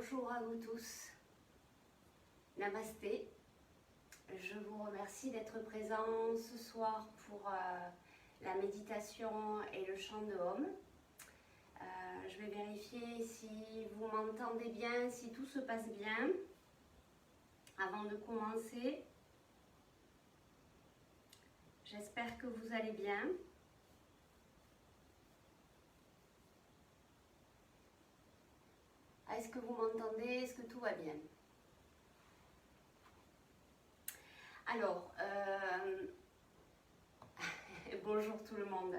Bonjour à vous tous. Namasté. Je vous remercie d'être présents ce soir pour la méditation et le chant de Om. Je vais vérifier si vous m'entendez bien, si tout se passe bien. Avant de commencer, j'espère que vous allez bien. Est-ce que vous m'entendez? Est-ce que tout va bien? Alors, bonjour tout le monde.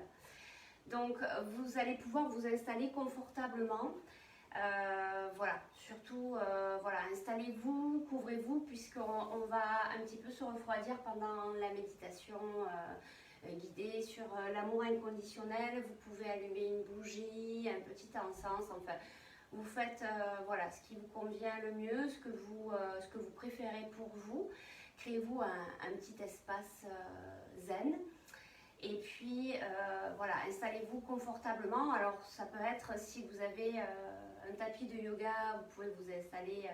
Donc, vous allez pouvoir vous installer confortablement. Voilà, surtout, voilà, installez-vous, couvrez-vous, puisqu'on va un petit peu se refroidir pendant la méditation guidée sur l'amour inconditionnel. Vous pouvez allumer une bougie, un petit encens, enfin, vous faites voilà, ce qui vous convient le mieux, ce que vous préférez pour vous. Créez-vous un petit espace zen. Et puis, voilà, installez-vous confortablement. Alors, ça peut être, si vous avez un tapis de yoga, vous pouvez vous installer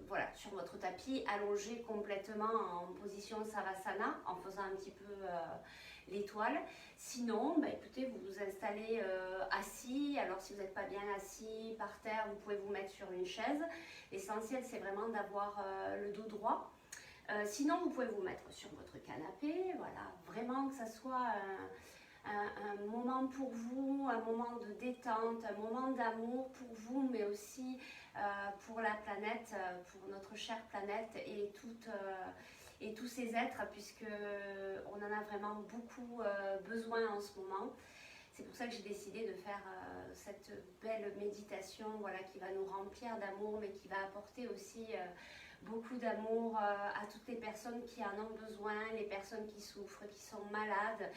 voilà, sur votre tapis, allongé complètement en position Savasana, en faisant un petit peu l'étoile. Sinon, bah, écoutez, vous vous installez assis. Alors, si vous n'êtes pas bien assis par terre, vous pouvez vous mettre sur une chaise. L'essentiel, c'est vraiment d'avoir le dos droit. Sinon, vous pouvez vous mettre sur votre canapé, voilà, vraiment que ça soit un moment pour vous, un moment de détente, un moment d'amour pour vous, mais aussi pour la planète, pour notre chère planète et tous ces êtres, puisque on en a vraiment beaucoup besoin en ce moment. C'est pour ça que j'ai décidé de faire cette belle méditation, voilà, qui va nous remplir d'amour, mais qui va apporter aussi beaucoup d'amour à toutes les personnes qui en ont besoin, les personnes qui souffrent, qui sont malades,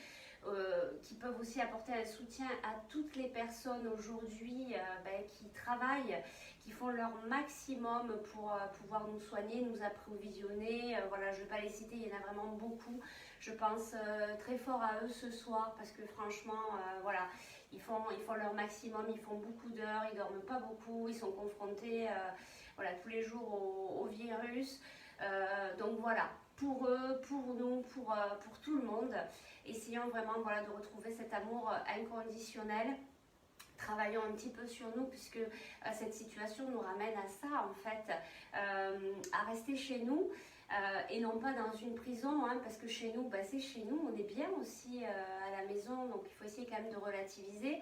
qui peuvent aussi apporter un soutien à toutes les personnes aujourd'hui qui travaillent, qui font leur maximum pour pouvoir nous soigner, nous approvisionner. Voilà, je ne vais pas les citer, il y en a vraiment beaucoup. Je pense très fort à eux ce soir parce que franchement, voilà, ils font leur maximum, ils font beaucoup d'heures, ils ne dorment pas beaucoup, ils sont confrontés voilà, tous les jours au virus. Donc voilà, pour eux, pour nous, pour tout le monde, essayons vraiment, voilà, de retrouver cet amour inconditionnel. Travaillons un petit peu sur nous, puisque cette situation nous ramène à ça, en fait, à rester chez nous et non pas dans une prison, hein, parce que chez nous, bah, c'est chez nous, on est bien aussi à la maison, donc il faut essayer quand même de relativiser.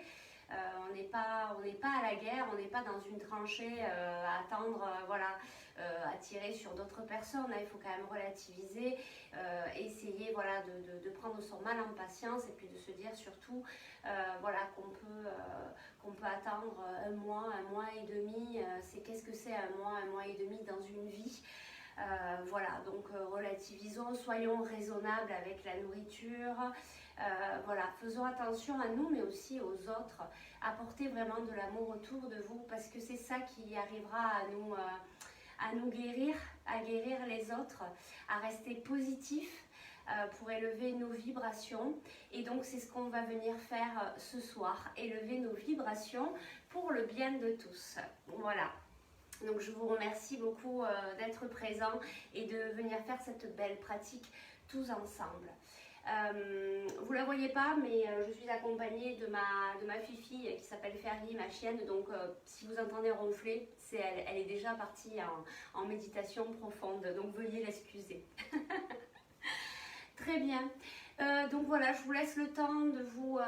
On n'est pas à la guerre, on n'est pas dans une tranchée à attendre, voilà, à tirer sur d'autres personnes. Hein. Il faut quand même relativiser, essayer, voilà, de prendre son mal en patience et puis de se dire surtout voilà, qu'on peut attendre un mois et demi. Qu'est-ce que c'est un mois et demi dans une vie? Voilà, donc relativisons, soyons raisonnables avec la nourriture. Voilà, faisons attention à nous, mais aussi aux autres. Apportez vraiment de l'amour autour de vous, parce que c'est ça qui arrivera à nous guérir, à guérir les autres, à rester positif pour élever nos vibrations. Et donc, c'est ce qu'on va venir faire ce soir, élever nos vibrations pour le bien de tous. Voilà. Donc, je vous remercie beaucoup d'être présents et de venir faire cette belle pratique tous ensemble. Vous la voyez pas, mais je suis accompagnée de ma fifi qui s'appelle Fergie, ma chienne. Donc si vous entendez ronfler, c'est elle est déjà partie en méditation profonde, donc veuillez l'excuser. Très bien. Donc voilà, je vous laisse le temps de vous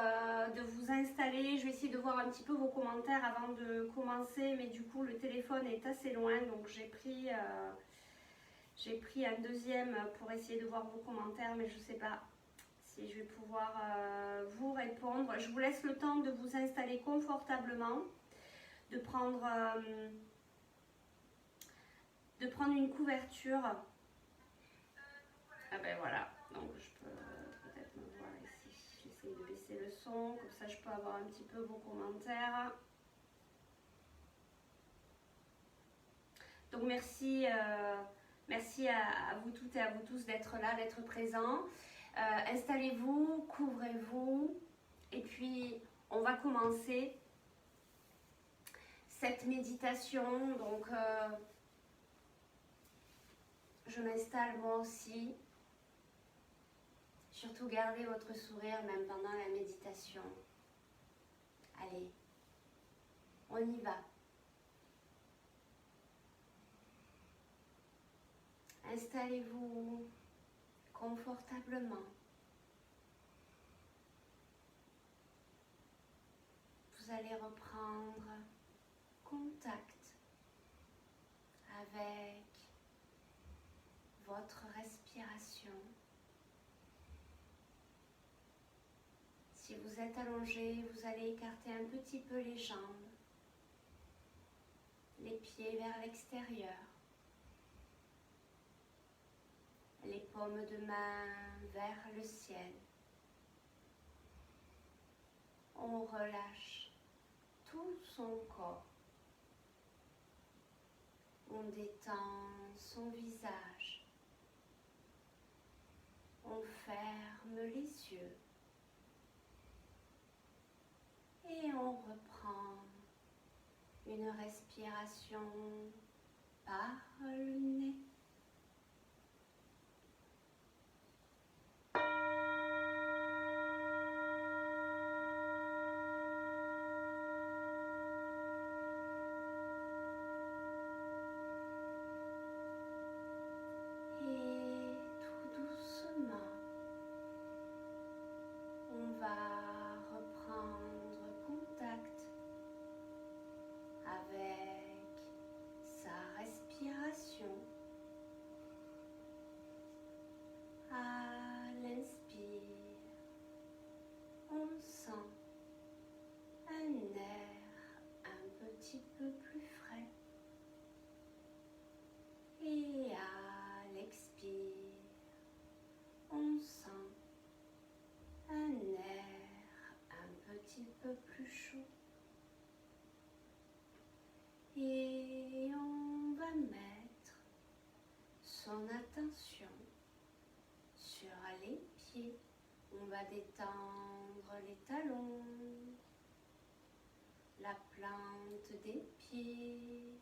installer. Je vais essayer de voir un petit peu vos commentaires avant de commencer, mais du coup le téléphone est assez loin, donc j'ai pris un deuxième pour essayer de voir vos commentaires, mais je sais pas si je vais pouvoir vous répondre. Je vous laisse le temps de vous installer confortablement, de prendre une couverture. Ah ben voilà, donc je peux peut-être me voir ici. J'essaie de baisser le son, comme ça je peux avoir un petit peu vos commentaires. Donc merci à vous toutes et à vous tous d'être là, d'être présents. Installez-vous, couvrez-vous et puis on va commencer cette méditation. Donc, je m'installe moi aussi. Surtout gardez votre sourire même pendant la méditation. Allez, on y va. Installez-vous confortablement. Vous allez reprendre contact avec votre respiration. Si vous êtes allongé, vous allez écarter un petit peu les jambes, les pieds vers l'extérieur, les paumes de main vers le ciel. On relâche tout son corps. On détend son visage. On ferme les yeux. Et on reprend une respiration par le nez. Et tout doucement, on va reprendre contact avec sa respiration. À l'inspire, on sent un air un petit peu plus frais. Et à l'expire, on sent un air un petit peu plus chaud. Et on va mettre son attention sur les pieds. On va détendre les talons, la plante des pieds,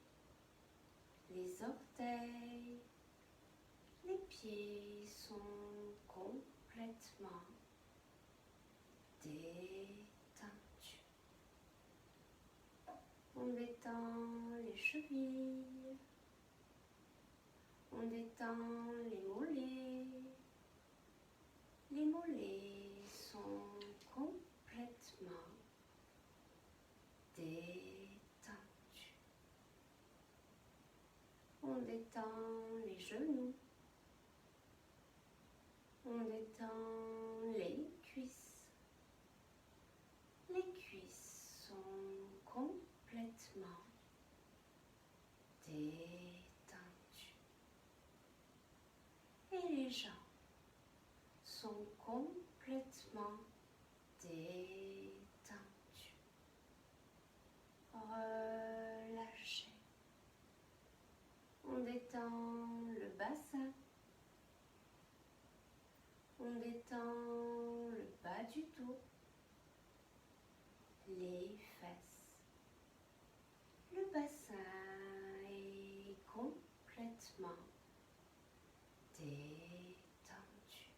les orteils. Les pieds sont complètement détendus. On détend les chevilles, on détend les mollets. Les mollets sont complètement détendus. On détend les genoux. On détend les cuisses. Les cuisses sont complètement détendues. Et les jambes sont complètement détendues. Relâchez. On détend le bassin. On détend le bas du dos, les fesses. Le bassin est complètement détendu.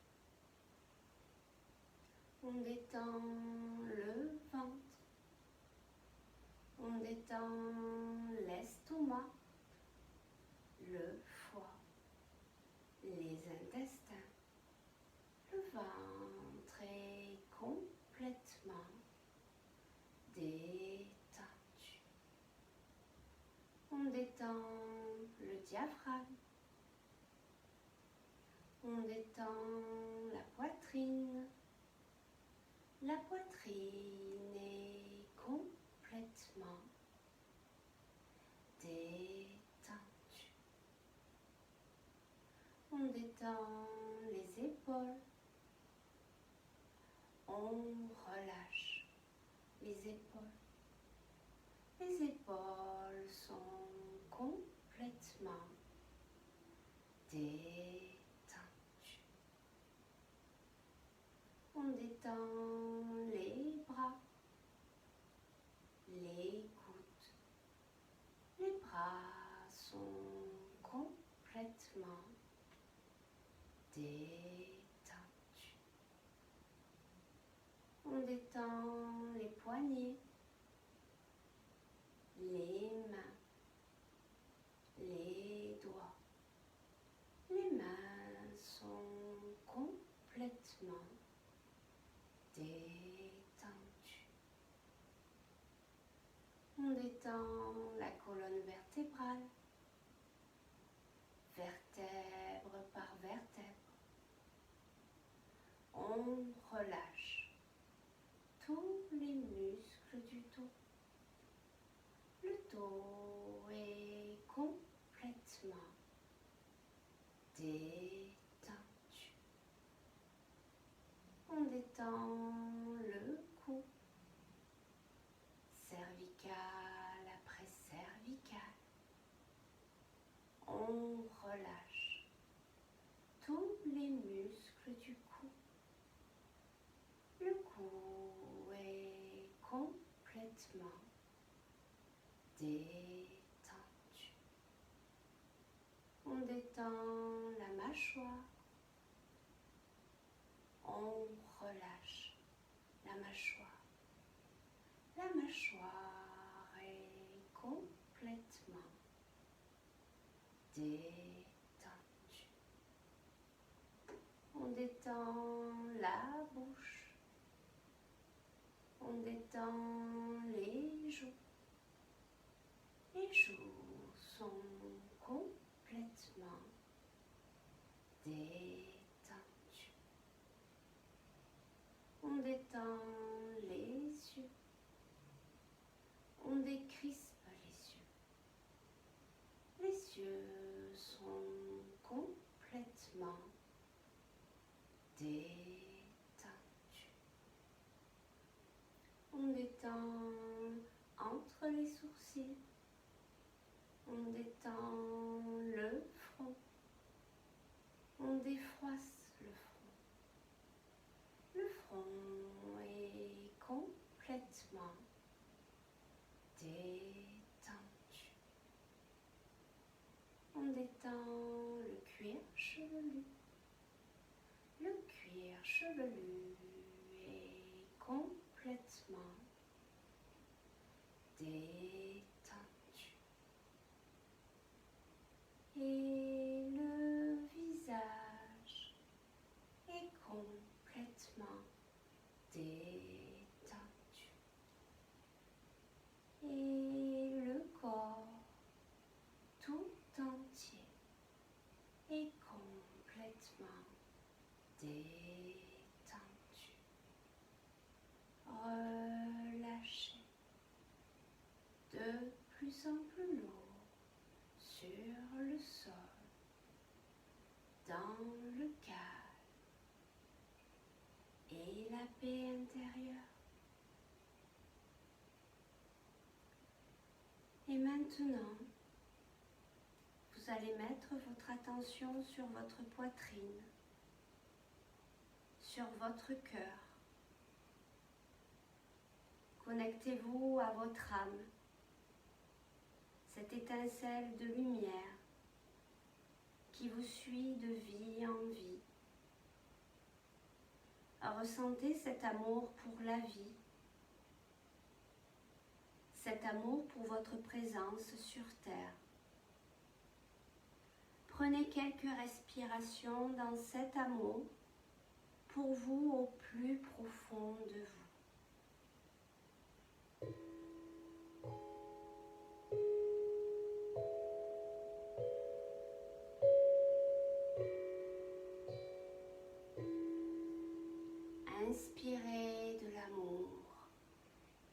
On détend le ventre. On détend l'estomac, le foie, les intestins. Le ventre est complètement détendu. On détend le diaphragme. On détend la poitrine. La poitrine est complètement détendue. On détend les épaules. On relâche les épaules. Les épaules sont complètement détendues. On détend les bras, les coudes, détendu. On détend les poignets, les mains, les doigts. Les mains sont complètement détendues. On détend la colonne vertébrale, vertèbre par vertèbre. On relâche tous les muscles du dos. Le dos est complètement détendu. On détend le cou, cervical après cervical. On relâche tous les muscles du cou. Le cou est complètement détendu. On détend la mâchoire. On relâche la mâchoire. La mâchoire est complètement détendue. On détend la bouche. On détend les joues. Les joues sont complètement détendues. On détend les yeux. On décrispe les yeux. Les yeux sont complètement détendus. On détend entre les sourcils. On détend le front. On défroisse le front. Le front est complètement détendu. On détend le cuir chevelu. Le cuir chevelu est complètement détendu. Et le visage est complètement détendu. Et le corps tout entier est complètement détendu. Relâchez de plus en plus lourd sur le sol, dans le calme et la paix intérieure. Et maintenant, vous allez mettre votre attention sur votre poitrine, sur votre cœur. Connectez-vous à votre âme, cette étincelle de lumière qui vous suit de vie en vie. Ressentez cet amour pour la vie, cet amour pour votre présence sur Terre. Prenez quelques respirations dans cet amour pour vous au plus profond de vous. Inspirez de l'amour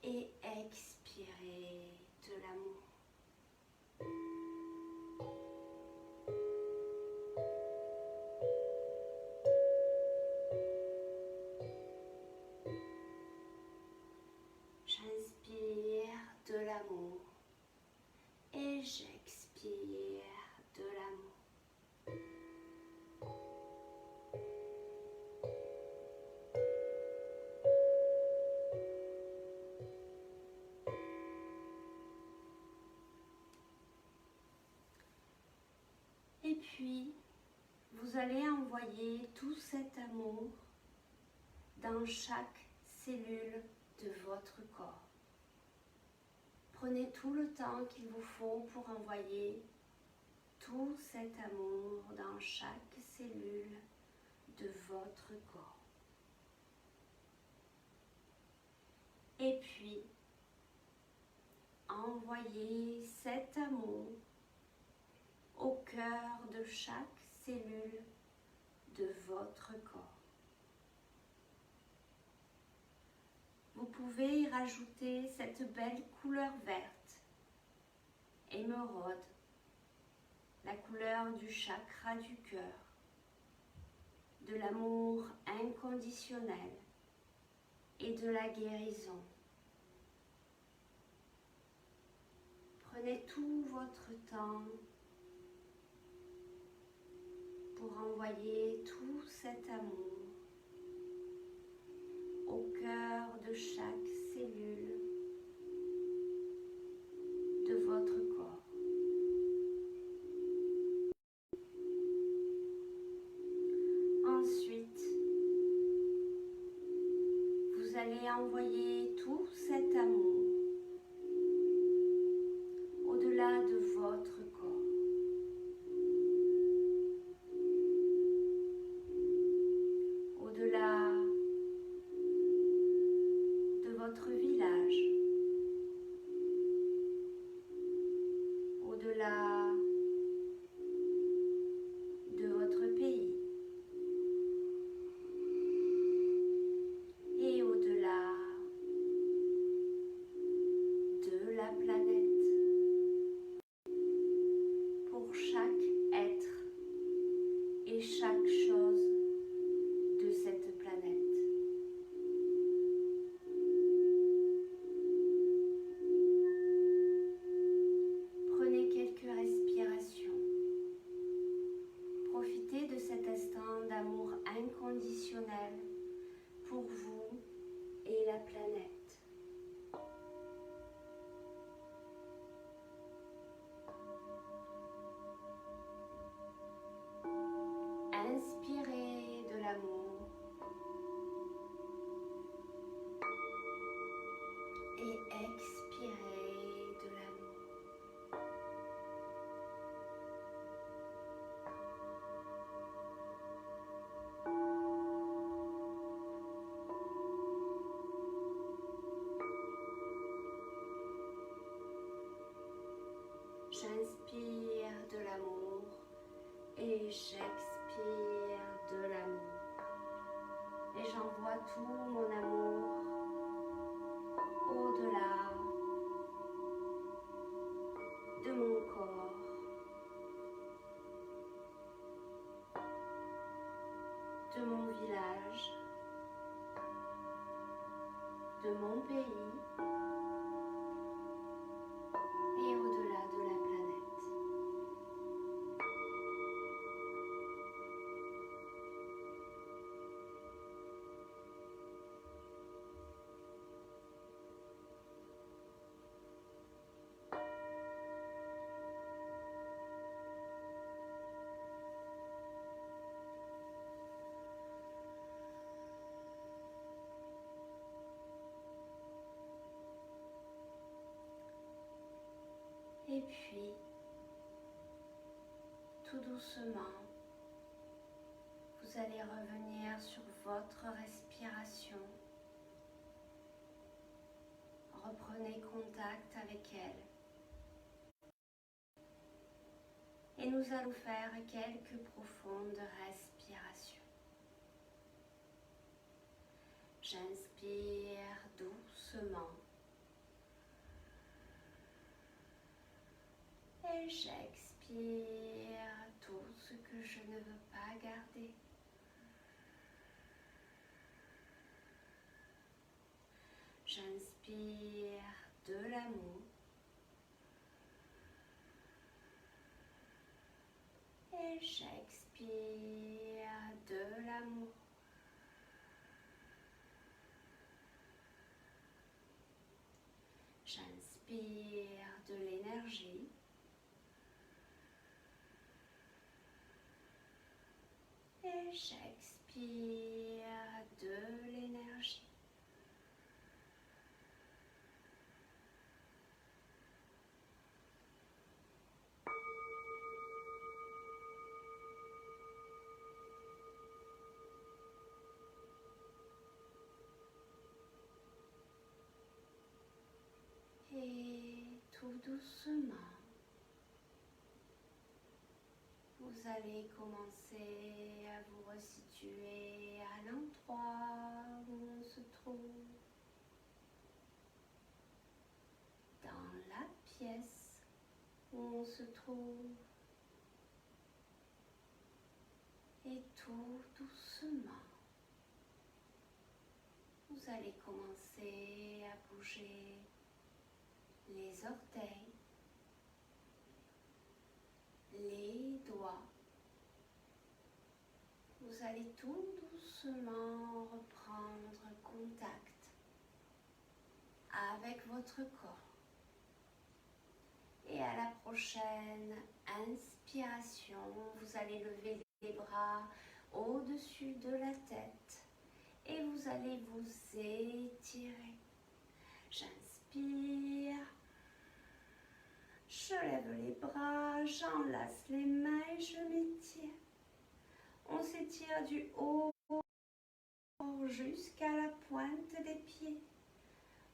et expirez de l'amour. J'inspire de l'amour et j'expire de l'amour. Et puis, vous allez envoyer tout cet amour dans chaque cellule de votre corps. Prenez tout le temps qu'il vous faut pour envoyer tout cet amour dans chaque cellule de votre corps. Et puis, envoyez cet amour au cœur de chaque cellule de votre corps. Vous pouvez y rajouter cette belle couleur verte, émeraude, la couleur du chakra du cœur, de l'amour inconditionnel et de la guérison. Prenez tout votre temps pour envoyer tout cet amour au cœur de chaque cellule de votre corps. Ensuite, vous allez envoyer tout cet amour au-delà de votre corps. Au-delà de votre village. Au-delà de votre pays. Et au-delà de la planète. Pour chaque être et chaque chose de cette planète. Prenez quelques respirations. Profitez de cet instant d'amour inconditionnel pour vous et la planète. Inspirez de l'amour et expirez de l'amour. J'inspire de l'amour et j'expire de l'amour. Et j'envoie tout mon amour au-delà de mon corps, de mon village, de mon pays et au-delà de la planète. Et puis, tout doucement, vous allez revenir sur votre respiration. Reprenez contact avec elle. Et nous allons faire quelques profondes respirations. J'inspire doucement. Et j'expire tout ce que je ne veux pas garder. J'inspire de l'amour. Et j'expire de l'amour. J'inspire de l'énergie. j'expire de l'énergie. Et tout doucement, vous allez commencer à vous resituer à l'endroit où on se trouve dans la pièce où on se trouve. Et tout doucement, vous allez commencer à bouger les orteils, les doigts. Vous allez tout doucement reprendre contact avec votre corps. Et à la prochaine inspiration, vous allez lever les bras au-dessus de la tête et vous allez vous étirer. J'inspire, je lève les bras, j'enlace les mains et je m'étire. On s'étire du haut jusqu'à la pointe des pieds.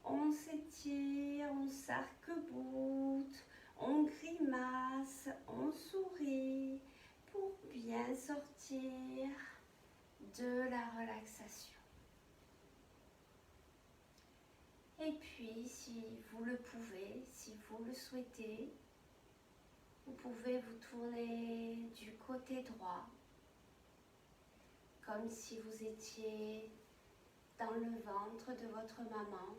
On s'étire, on s'arc-boute, on grimace, on sourit pour bien sortir de la relaxation. Et puis, si vous le pouvez, si vous le souhaitez, vous pouvez vous tourner du côté droit, comme si vous étiez dans le ventre de votre maman,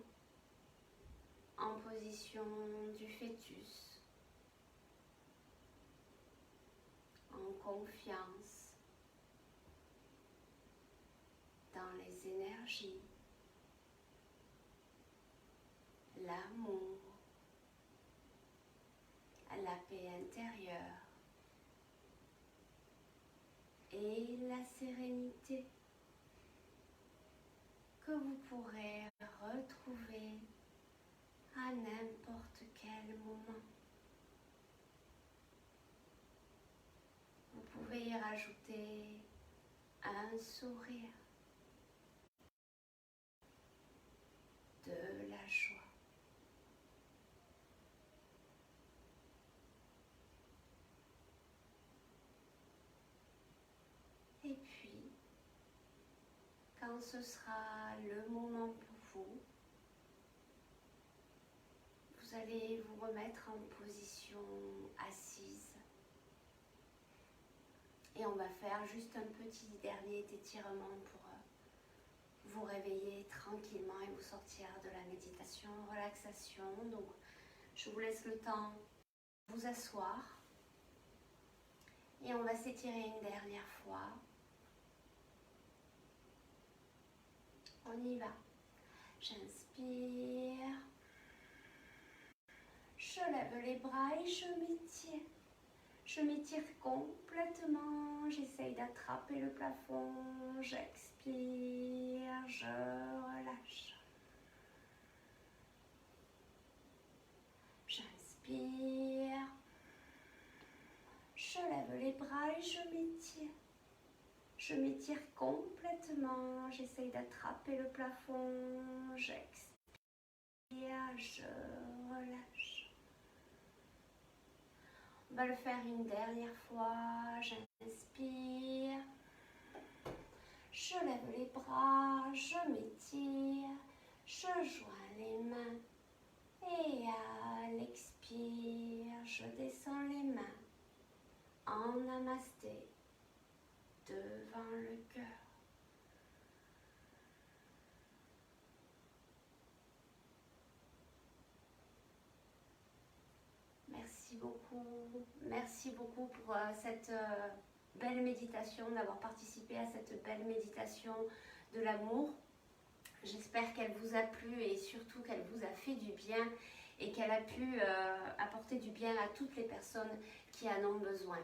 en position du fœtus, en confiance dans les énergies, l'amour, la paix intérieure et la sérénité que vous pourrez retrouver à n'importe quel moment. Vous pouvez y rajouter un sourire, de la joie. Et puis, quand ce sera le moment pour vous, vous allez vous remettre en position assise. Et on va faire juste un petit dernier étirement pour vous réveiller tranquillement et vous sortir de la méditation, relaxation. Donc, je vous laisse le temps de vous asseoir. Et on va s'étirer une dernière fois. On y va. J'inspire. Je lève les bras et je m'étire. Je m'étire complètement. J'essaye d'attraper le plafond. J'expire. Je relâche. J'inspire. Je lève les bras et je m'étire. Je m'étire complètement. J'essaye d'attraper le plafond. J'expire. Je relâche. On va le faire une dernière fois. J'inspire. Je lève les bras. Je m'étire. Je joins les mains. Et à l'expire, je descends les mains en namasté devant le cœur. Merci beaucoup pour cette belle méditation, d'avoir participé à cette belle méditation de l'amour. J'espère qu'elle vous a plu et surtout qu'elle vous a fait du bien et qu'elle a pu apporter du bien à toutes les personnes qui en ont besoin.